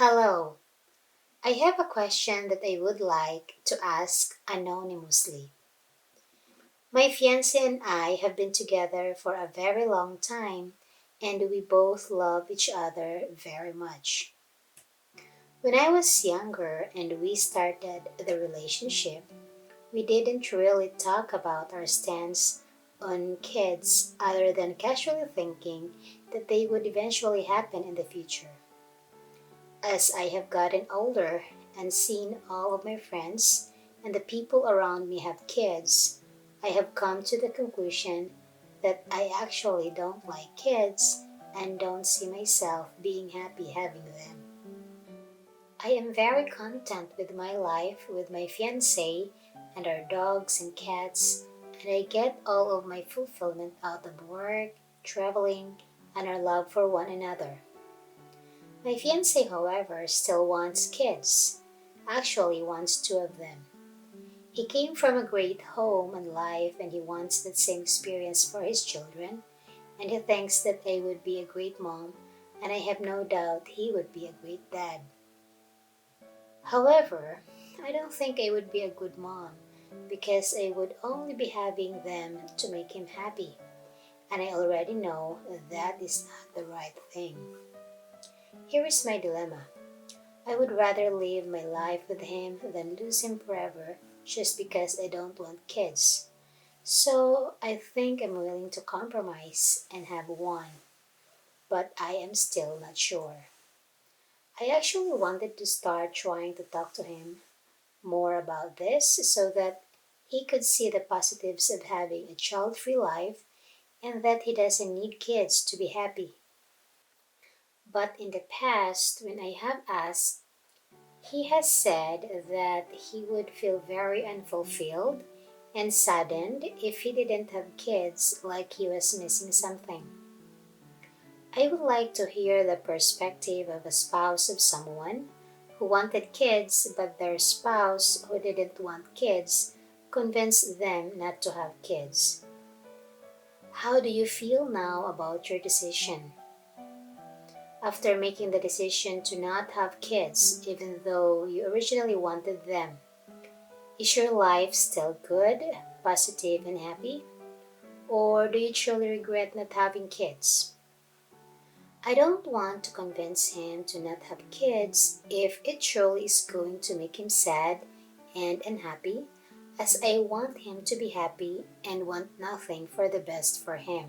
Hello, I have a question that I would like to ask anonymously. My fiance and I have been together for a very long time and we both love each other very much. When I was younger and we started the relationship, we didn't really talk about our stance on kids other than casually thinking that they would eventually happen in the future. As I have gotten older and seen all of my friends and the people around me have kids, I have come to the conclusion that I actually don't like kids and don't see myself being happy having them. I am very content with my life with my fiance and our dogs and cats, and I get all of my fulfillment out of work, traveling, and our love for one another. My fiance, however, still wants kids. Actually, wants two of them. He came from a great home and life, and he wants that same experience for his children. And he thinks that I would be a great mom, and I have no doubt he would be a great dad. However, I don't think I would be a good mom because I would only be having them to make him happy, and I already know that is not the right thing. Here is my dilemma. I would rather live my life with him than lose him forever just because I don't want kids. So I think I'm willing to compromise and have one, but I am still not sure. I actually wanted to start trying to talk to him more about this so that he could see the positives of having a child free life and that he doesn't need kids to be happy. But in the past, when I have asked, he has said that he would feel very unfulfilled and saddened if he didn't have kids, like he was missing something. I would like to hear the perspective of a spouse of someone who wanted kids, but their spouse who didn't want kids convinced them not to have kids. How do you feel now about your decision? After making the decision to not have kids, even though you originally wanted them, is your life still good, positive, and happy? Or do you truly regret not having kids? I don't want to convince him to not have kids if it truly is going to make him sad and unhappy, as I want him to be happy and want nothing for the best for him.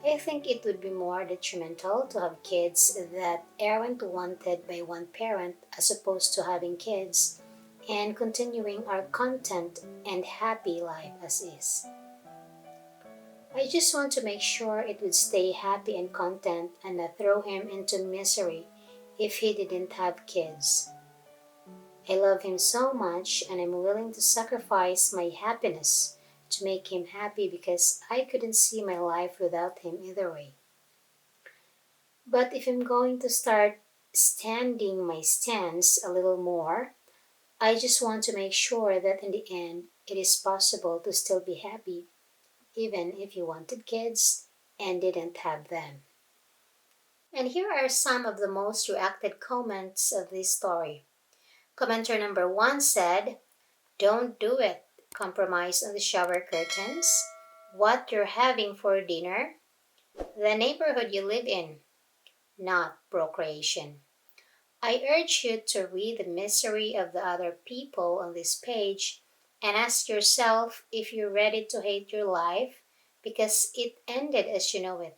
I think it would be more detrimental to have kids that aren't wanted by one parent as opposed to having kids and continuing our content and happy life as is. I just want to make sure it would stay happy and content and not throw him into misery if he didn't have kids. I love him so much and I'm willing to sacrifice my happiness to make him happy because I couldn't see my life without him either way. But if I'm going to start standing my stance a little more, I just want to make sure that in the end it is possible to still be happy even if you wanted kids and didn't have them. And here are some of the most reacted comments of this story. Commenter number one said, "Don't do it. Compromise on the shower curtains. What you're having for dinner. The neighborhood you live in. Not procreation. I urge you to read the misery of the other people on this page and ask yourself if you're ready to hate your life because it ended as you know it.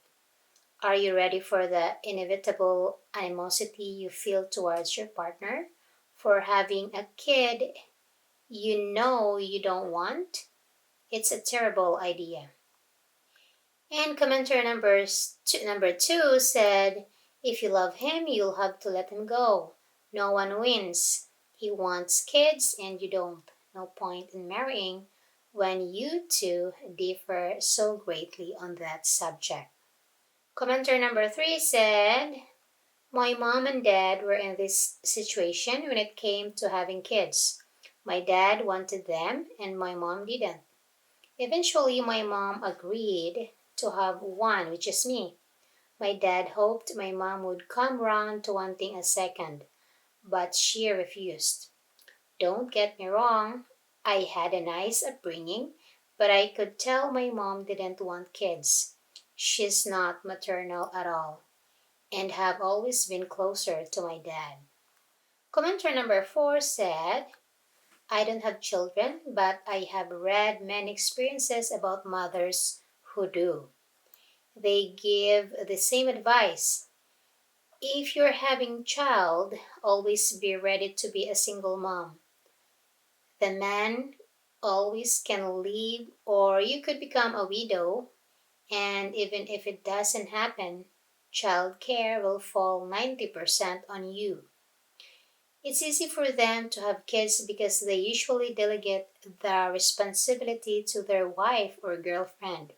Are you ready for the inevitable animosity you feel towards your partner for having a kid you know you don't want? It's a terrible idea." And commenter number two said, "If you love him, you'll have to let him go. No one wins. He wants kids and you don't. No point in marrying when you two differ so greatly on that subject." Commenter number three said, "My mom and dad were in this situation when it came to having kids. My dad wanted them and my mom didn't. Eventually, my mom agreed to have one, which is me. My dad hoped my mom would come round to wanting a second, but she refused. Don't get me wrong, I had a nice upbringing, but I could tell my mom didn't want kids. She's not maternal at all, and have always been closer to my dad. Commenter number 4 said, I don't have children, but I have read many experiences about mothers who do. They give the same advice. If you're having child, always be ready to be a single mom. The man always can leave, or you could become a widow, and even if it doesn't happen, child care will fall 90% on you. It's easy for them to have kids because they usually delegate the responsibility to their wife or girlfriend.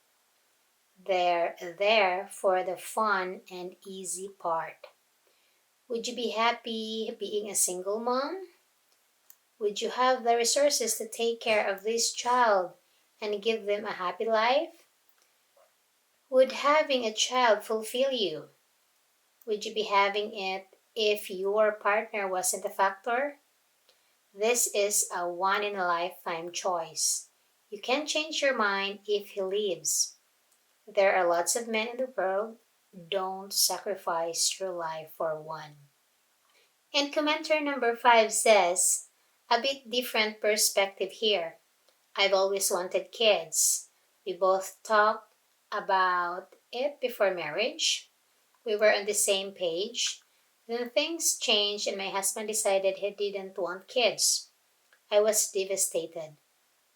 They're there for the fun and easy part. Would you be happy being a single mom? Would you have the resources to take care of this child and give them a happy life? Would having a child fulfill you? Would you be having it if your partner wasn't a factor? This is a one in a lifetime choice. You can change your mind if he leaves. There are lots of men in the world. Don't sacrifice your life for one. And commenter number 5 says, a bit different perspective here. I've always wanted kids. We both talked about it before marriage. We were on the same page. Then things changed and my husband decided he didn't want kids. I was devastated.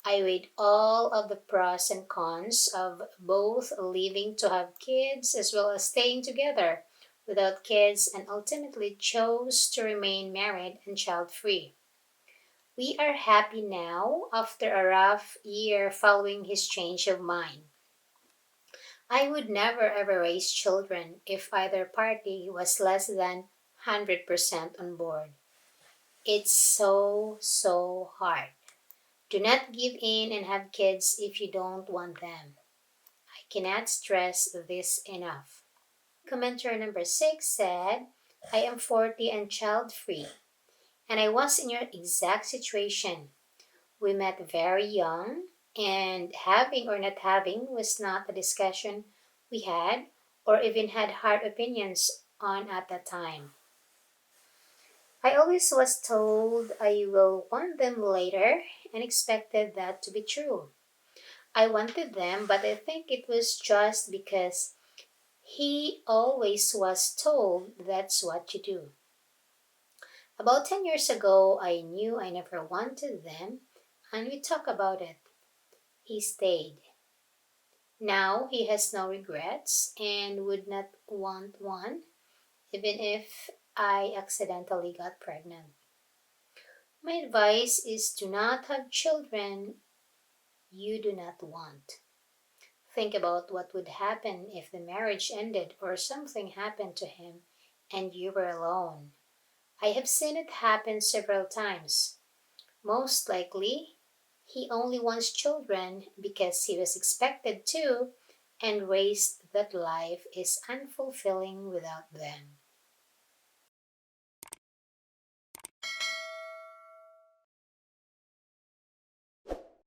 I weighed all of the pros and cons of both leaving to have kids as well as staying together without kids and ultimately chose to remain married and child free. We are happy now after a rough year following his change of mind. I would never ever raise children if either party was less than 100% on board. It's so hard. Do not give in and have kids if you don't want them. I cannot stress this enough. Commenter number 6 said, I am 40 and child free, and I was in your exact situation. We met very young, and having or not having was not a discussion we had or even had hard opinions on at that time. I always was told I will want them later and expected that to be true. I wanted them, but I think it was just because he always was told that's what you do. About 10 years ago, I knew I never wanted them, and we talked about it. He stayed. Now he has no regrets and would not want one, even if I accidentally got pregnant. My advice is to not have children you do not want. Think about what would happen if the marriage ended or something happened to him and you were alone. I have seen it happen several times. Most likely, he only wants children because he was expected to and raised that life is unfulfilling without them.